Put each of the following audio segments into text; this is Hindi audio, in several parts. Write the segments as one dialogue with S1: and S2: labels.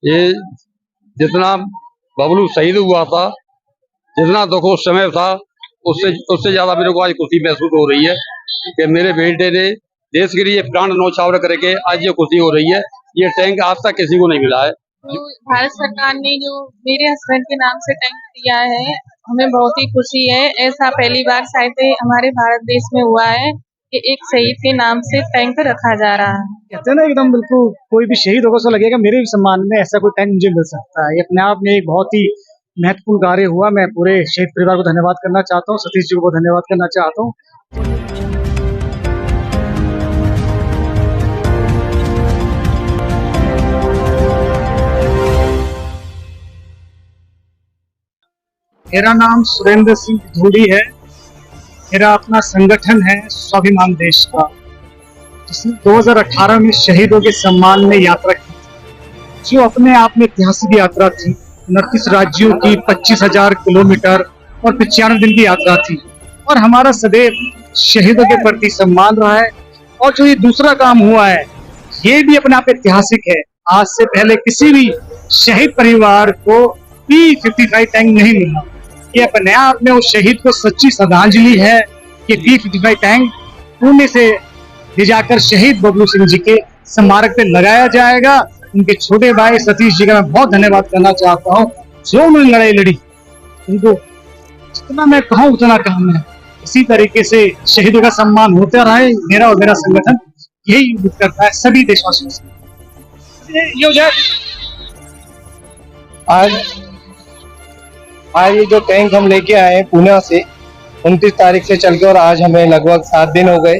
S1: ये जितना बबलू शहीद हुआ था, जितना दुख उस समय था, उससे उससे ज्यादा मेरे को आज खुशी महसूस हो रही है कि मेरे बेटे ने देश के लिए प्राण न्यौछावर करके आज ये खुशी हो रही है। ये टैंक आज तक किसी को नहीं मिला है।
S2: तो भारत सरकार ने जो मेरे हस्बैंड के नाम से टैंक दिया है, हमें बहुत ही खुशी है। ऐसा पहली बार शायद हमारे भारत देश में हुआ है कि एक शहीद के नाम से टैंक रखा जा रहा है।
S3: कहते हैं ना, एकदम बिल्कुल कोई भी शहीद होगा तो लगेगा मेरे भी सम्मान में ऐसा कोई टैंक मुझे मिल सकता है। ये अपने आप में एक बहुत ही महत्वपूर्ण कार्य हुआ। मैं पूरे शहीद परिवार को धन्यवाद करना चाहता हूँ, सतीश जी को धन्यवाद करना चाहता हूँ। मेरा नाम सुरेंद्र सिंह धूड़ी है। मेरा अपना संगठन है स्वाभिमान देश का, जिसने 2018 में शहीदों के सम्मान में यात्रा की, जो अपने आप में ऐतिहासिक यात्रा थी। 29 राज्यों की 25,000 किलोमीटर और 95 दिन की यात्रा थी। और हमारा सदैव शहीदों के प्रति सम्मान रहा है। और जो ये दूसरा काम हुआ है, ये भी अपने आप ऐतिहासिक है। आज से पहले किसी भी शहीद परिवार को P55 टैंक नहीं मिला। ये अपने आप में उस शहीद को सच्ची श्रद्धांजलि है कि P55 टैंक पुणे से ले जाकर शहीद बबलू सिंह जी के स्मारक पे लगाया जाएगा। उनके छोटे भाई सतीश जी का मैं बहुत धन्यवाद करना चाहता हूँ, जो उन्होंने लड़ाई लड़ी। उनको जितना मैं कहूँ उतना कम है। इसी तरीके से शहीदों का सम्मान होता रहे। मेरा और मेरा संगठन यही उम्मीद करता है सभी देशवासियों से।
S4: आज ये जो टैंक हम लेके आए हैं पुणे से 29 तारीख से चल के, और आज हमें लगभग 7 दिन हो गए।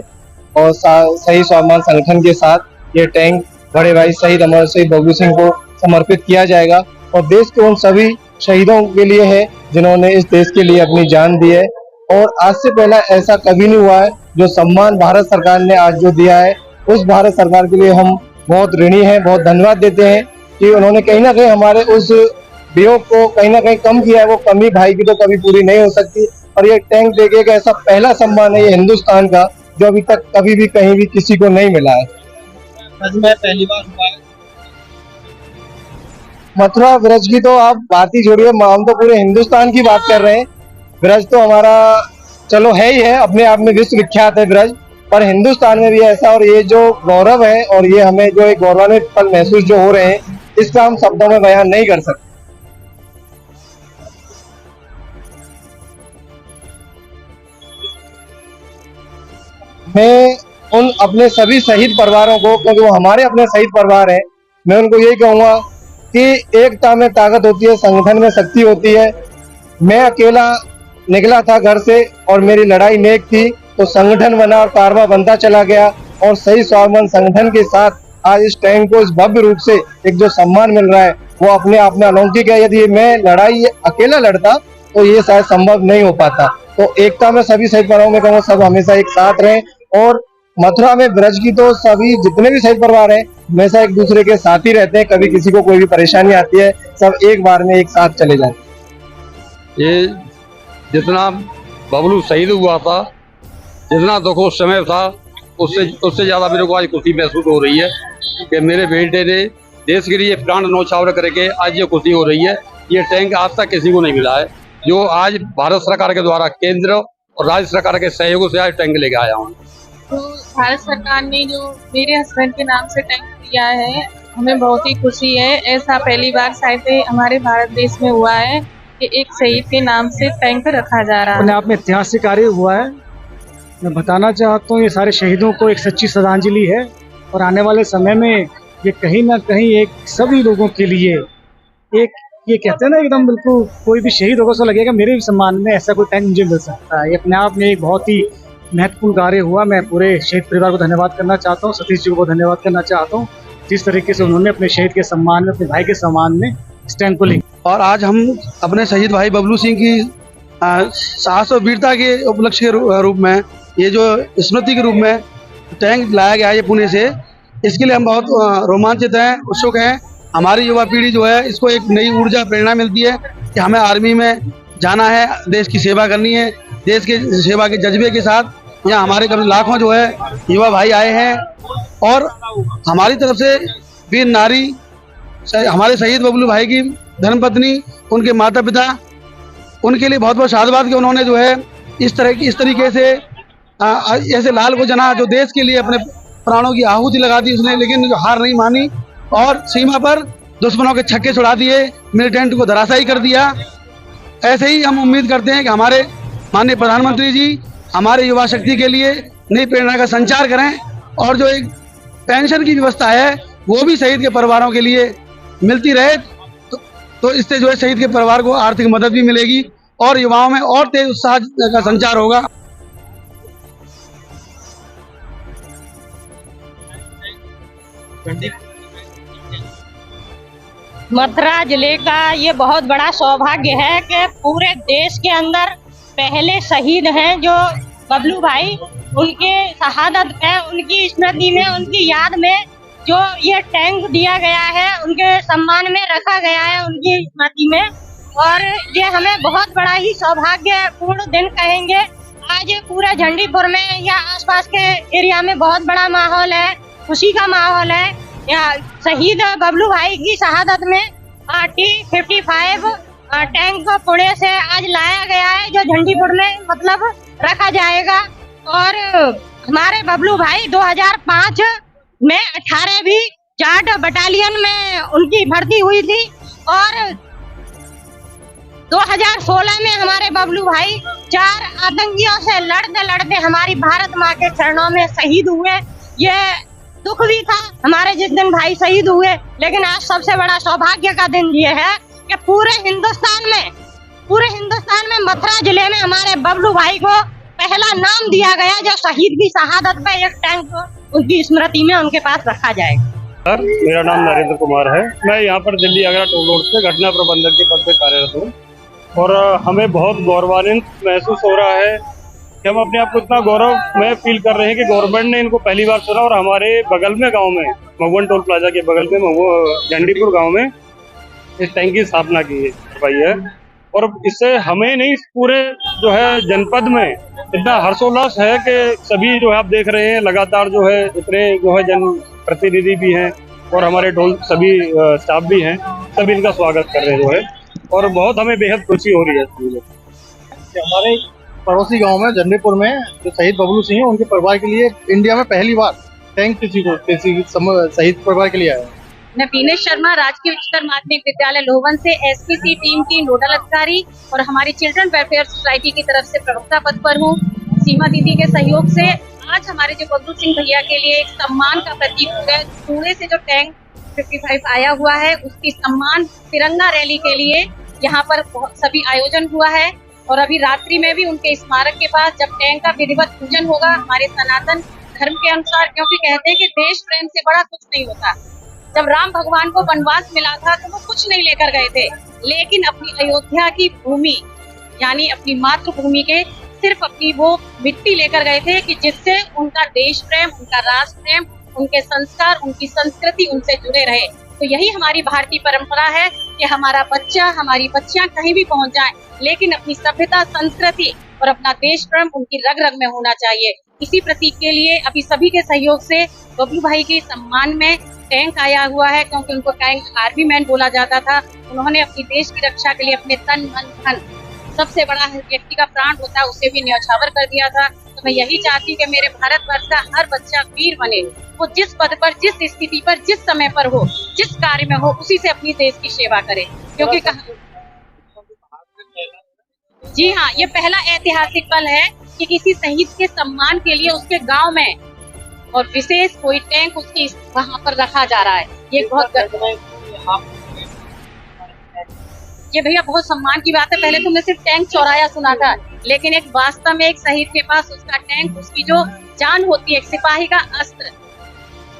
S4: और सही स्वाभिमान संगठन के साथ ये टैंक बड़े भाई शहीद अमर शहीद बबलू सिंह को समर्पित किया जाएगा। और देश के उन सभी शहीदों के लिए है जिन्होंने इस देश के लिए अपनी जान दी है। और आज से पहले ऐसा कभी नहीं हुआ है। जो सम्मान भारत सरकार ने आज जो दिया है, उस भारत सरकार के लिए हम बहुत ऋणी हैं, बहुत धन्यवाद देते हैं कि उन्होंने कहीं ना कहीं हमारे उस वियोग को कहीं ना कहीं कम किया है। वो कमी भाई की तो कभी पूरी नहीं हो सकती। और ये टैंक देके एक ऐसा पहला सम्मान है ये हिंदुस्तान का, जो अभी तक कभी भी कहीं भी किसी को नहीं मिला है।
S5: मैं पहली बार हुआ है।
S4: मथुरा ब्रज की तो आप बात ही छोड़िए, हम तो पूरे हिंदुस्तान की बात कर रहे हैं। ब्रज तो हमारा चलो है ही है, अपने आप में विश्व विख्यात है ब्रज, पर हिंदुस्तान में भी ऐसा। और ये जो गौरव है और ये हमें जो एक गौरवान्वित पल महसूस जो हो रहे हैं, इसका हम शब्दों में बयान नहीं कर सकते। मैं उन अपने सभी शहीद परिवारों को, क्योंकि वो हमारे अपने शहीद परिवार हैं, मैं उनको यही कहूंगा कि एकता में ताकत होती है, संगठन में शक्ति होती है। मैं अकेला निकला था घर से और मेरी लड़ाई नेक थी, तो संगठन बना और कारवा बनता चला गया। और सही स्वाभिमान संगठन के साथ आज इस टैंक को इस भव्य रूप से एक जो सम्मान मिल रहा है, वो अपने आप में अलौकिक है। यदि मैं लड़ाई अकेला लड़ता तो ये शायद संभव नहीं हो पाता। तो एकता में सभी शहीद परिवारों में कहूँगा सब हमेशा एक साथ रहें। और मथुरा में ब्रज की तो सभी जितने भी शहीद परिवार हैं हमेशा एक दूसरे के साथ ही रहते हैं। कभी किसी को कोई भी परेशानी आती है, सब एक बार में एक साथ चले जाते हैं।
S1: ये जितना बबलू शहीद हुआ था, जितना दुख उस समय था, उससे ज्यादा मेरे को आज खुशी महसूस हो रही है कि मेरे बेटे ने देश के लिए प्राण न्यौछावर करके आज ये खुशी हो रही है। ये टैंक आज तक किसी को नहीं मिला है, जो आज भारत सरकार के द्वारा केंद्र और राज्य सरकार के सहयोग से आज टैंक लेके आया हूँ।
S2: तो भारत सरकार ने जो मेरे हस्बैंड के नाम से टैंक दिया है, हमें बहुत ही खुशी है। ऐसा पहली बार शायद हमारे भारत देश में हुआ है कि एक शहीद के नाम से टैंक रखा जा रहा है।
S3: अपने आप में ऐतिहासिक कार्य हुआ है। मैं बताना चाहता हूँ ये सारे शहीदों को एक सच्ची श्रद्धांजलि है। और आने वाले समय में ये कहीं ना कहीं एक सभी लोगों के लिए एक, ये कहते हैं ना, एकदम बिल्कुल कोई भी शहीद होगा तो लगेगा मेरे भी सम्मान में ऐसा कोई टैंक मुझे मिल सकता है। ये अपने आप में एक बहुत ही महत्वपूर्ण कार्य हुआ। मैं पूरे शहीद परिवार को धन्यवाद करना चाहता हूँ, सतीश जी को धन्यवाद करना चाहता हूँ, जिस तरीके से उन्होंने अपने शहीद के सम्मान में, अपने भाई के सम्मान में इस टैंक को लिया।
S5: और आज हम अपने शहीद भाई बबलू सिंह की साहस और वीरता के उपलक्ष्य के रूप में, ये जो स्मृति के रूप में टैंक लाया गया है ये पुणे से, इसके लिए हम बहुत रोमांचित हैं, उत्सुक हैं। हमारी युवा पीढ़ी जो है, इसको एक नई ऊर्जा प्रेरणा मिलती है कि हमें आर्मी में जाना है, देश की सेवा करनी है। देश के सेवा के जज्बे के साथ यहाँ हमारे करीब लाखों जो है युवा भाई आए हैं। और हमारी तरफ से वीर नारी हमारे शहीद बबलू भाई की धर्मपत्नी, उनके माता पिता, उनके लिए बहुत बहुत साधुवाद कि उन्होंने जो है इस तरीके से ऐसे लाल को जना जो देश के लिए अपने प्राणों की आहुति लगा दी उसने, लेकिन हार नहीं मानी और सीमा पर दुश्मनों के छक्के छुड़ा दिए, मिलिटेंट को धराशायी कर दिया। ऐसे ही हम उम्मीद करते हैं कि हमारे माननीय प्रधानमंत्री जी हमारे युवा शक्ति के लिए नई प्रेरणा का संचार करें और जो एक पेंशन की व्यवस्था है वो भी शहीद के परिवारों के लिए मिलती रहे, तो इससे जो है शहीद के परिवार को आर्थिक मदद भी मिलेगी और युवाओं में और तेज उत्साह का संचार होगा।
S6: मथुरा जिले का ये बहुत बड़ा सौभाग्य है कि पूरे देश के अंदर पहले शहीद हैं जो बबलू भाई, उनके शहादत पे, उनकी स्मृति में, उनकी याद में जो ये टैंक दिया गया है, उनके सम्मान में रखा गया है, उनकी स्मृति में। और ये हमें बहुत बड़ा ही सौभाग्यपूर्ण दिन कहेंगे। आज पूरे झंडीपुर में या आसपास के एरिया में बहुत बड़ा माहौल है, खुशी का माहौल है। यहाँ शहीद बबलू भाई की शहादत में T-55 टैंक पुणे से आज लाया गया है जो झंडीपुर में मतलब रखा जाएगा। और हमारे बबलू भाई 2005 में 18वीं जाट बटालियन में उनकी भर्ती हुई थी और 2016 में हमारे बबलू भाई 4 आतंकियों से लड़ते लड़ते हमारी भारत माँ के चरणों में शहीद हुए। ये दुख भी था हमारे जिस दिन भाई शहीद हुए, लेकिन आज सबसे बड़ा सौभाग्य का दिन ये है कि पूरे हिंदुस्तान में मथुरा जिले में हमारे बबलू भाई को पहला नाम दिया गया जो शहीद की शहादत पे एक टैंक उनकी स्मृति में उनके पास रखा जाएगा।
S7: सर, मेरा नाम नरेंद्र कुमार है। मैं यहाँ पर दिल्ली आगरा टोल रोड से घटना प्रबंधक के पद पे कार्यरत हूँ और हमें बहुत गौरवान्वित महसूस हो रहा है कि हम अपने आप को इतना गौरव में फील कर रहे हैं कि गवर्नमेंट ने इनको पहली बार सुना और हमारे बगल में गांव में महुवन टोल प्लाजा के बगल में झंडीपुर गांव में इस टैंक की स्थापना करवाई है। और इससे हमें नहीं पूरे जो है जनपद में इतना हर्षोल्लास है कि सभी जो है आप देख रहे हैं लगातार जो है इतने जो है जन प्रतिनिधि भी हैं और हमारे टोल सभी स्टाफ भी हैं, सभी इनका स्वागत कर रहे हैं जो है और बहुत हमें बेहद खुशी हो रही है।
S8: हमारे पड़ोसी गांव में झंडीपुर में जो शहीद बबलू सिंह है उनके परिवार के लिए इंडिया में पहली बार टैंक किसी शहीद परिवार के लिए आया।
S9: मैं पीनेश शर्मा राजकीय उच्चतर माध्यमिक विद्यालय लोहवन से एसपीसी टीम की नोडल अधिकारी और हमारी चिल्ड्रन वेलफेयर सोसाइटी की तरफ से प्रवक्ता पद पर हूँ। सीमा दीदी के सहयोग से आज हमारे जो बबलू सिंह भैया के लिए एक सम्मान का प्रतीक है, पुणे से जो टैंक 55 आया हुआ है उसकी सम्मान तिरंगा रैली के लिए यहाँ पर सभी आयोजन हुआ है। और अभी रात्रि में भी उनके स्मारक के पास जब टैंक का विधिवत पूजन होगा हमारे सनातन धर्म के अनुसार, क्योंकि कहते हैं कि देश प्रेम से बड़ा कुछ नहीं होता। जब राम भगवान को वनवास मिला था तो वो कुछ नहीं लेकर गए थे, लेकिन अपनी अयोध्या की भूमि यानी अपनी मातृभूमि के सिर्फ अपनी वो मिट्टी लेकर गए थे कि जिससे उनका देश प्रेम, उनका राष्ट्र प्रेम, उनके संस्कार, उनकी संस्कृति उनसे जुड़े रहे। तो यही हमारी भारतीय परंपरा है कि हमारा बच्चा, हमारी बच्चियां कहीं भी पहुंच जाएं, लेकिन अपनी सभ्यता, संस्कृति और अपना देश प्रेम उनकी रग रग में होना चाहिए। इसी प्रतीक के लिए अभी सभी के सहयोग से बबलू भाई के सम्मान में टैंक आया हुआ है, क्योंकि उनको टैंक आर्मी मैन बोला जाता था। उन्होंने अपनी देश की रक्षा के लिए अपने तन मन धन, सबसे बड़ा व्यक्ति का प्राण होता है उसे भी न्यौछावर कर दिया था। तो मैं यही चाहती हूँ कि मेरे भारतवर्ष का हर बच्चा वीर बने, वो जिस पद पर, जिस स्थिति पर, जिस समय पर हो, जिस कार्य में हो, उसी से अपनी देश की सेवा करे। क्योंकि जी हाँ, ये पहला ऐतिहासिक पल है कि किसी शहीद के सम्मान के लिए उसके गांव में और विशेष कोई टैंक उसकी वहां पर रखा जा रहा है। ये भैया बहुत सम्मान की बात है। पहले तुमने सिर्फ टैंक चौराया सुना था, लेकिन एक वास्तव में एक शहीद के पास उसका टैंक, उसकी जो जान होती है, एक सिपाही का अस्त्र,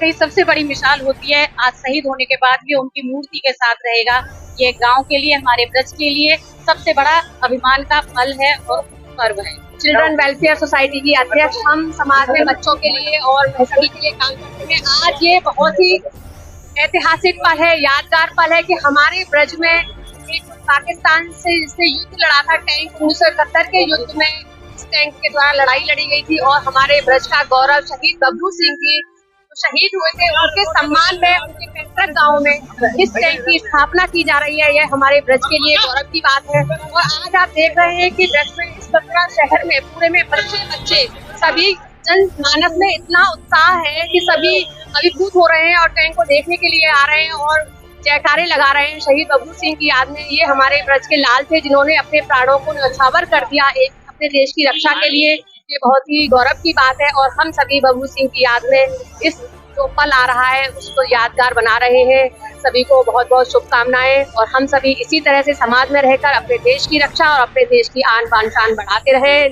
S9: कई सबसे बड़ी मिसाल होती है। आज शहीद होने के बाद भी उनकी मूर्ति के साथ रहेगा। ये गांव के लिए, हमारे ब्रज के लिए सबसे बड़ा अभिमान का पल है और पर्व है। चिल्ड्रन वेलफेयर सोसाइटी की अध्यक्ष, हम समाज में बच्चों के लिए और सभी के लिए काम करते हैं। आज ये बहुत ही ऐतिहासिक पल है, यादगार पल है कि हमारे ब्रज में एक पाकिस्तान से जिसने युद्ध लड़ा था, टैंक 1971 के युद्ध में इस टैंक के द्वारा लड़ाई लड़ी गई थी और हमारे ब्रज का गौरव शहीद बबलू सिंह की शहीद हुए थे उनके सम्मान में उनके पैतृक गांव में इस टैंक की स्थापना की जा रही है। यह हमारे ब्रज के लिए गौरव की बात है। और आज आप देख रहे हैं कि ब्रज में इस बकरा शहर में पूरे में बच्चे सभी जनमानस में इतना उत्साह है कि सभी अभिभूत हो रहे हैं और टैंक को देखने के लिए आ रहे हैं और जयकारे लगा रहे हैं शहीद बबलू सिंह की याद में। ये हमारे ब्रज के लाल थे जिन्होंने अपने प्राणों को न्यौछावर कर दिया एक अपने देश की रक्षा के लिए। ये बहुत ही गौरव की बात है और हम सभी बबलू सिंह की याद में इस जो पल आ रहा है उसको यादगार बना रहे हैं। सभी को बहुत बहुत शुभकामनाएं और हम सभी इसी तरह से समाज में रहकर अपने देश की रक्षा और अपने देश की आन बान शान बढ़ाते रहें।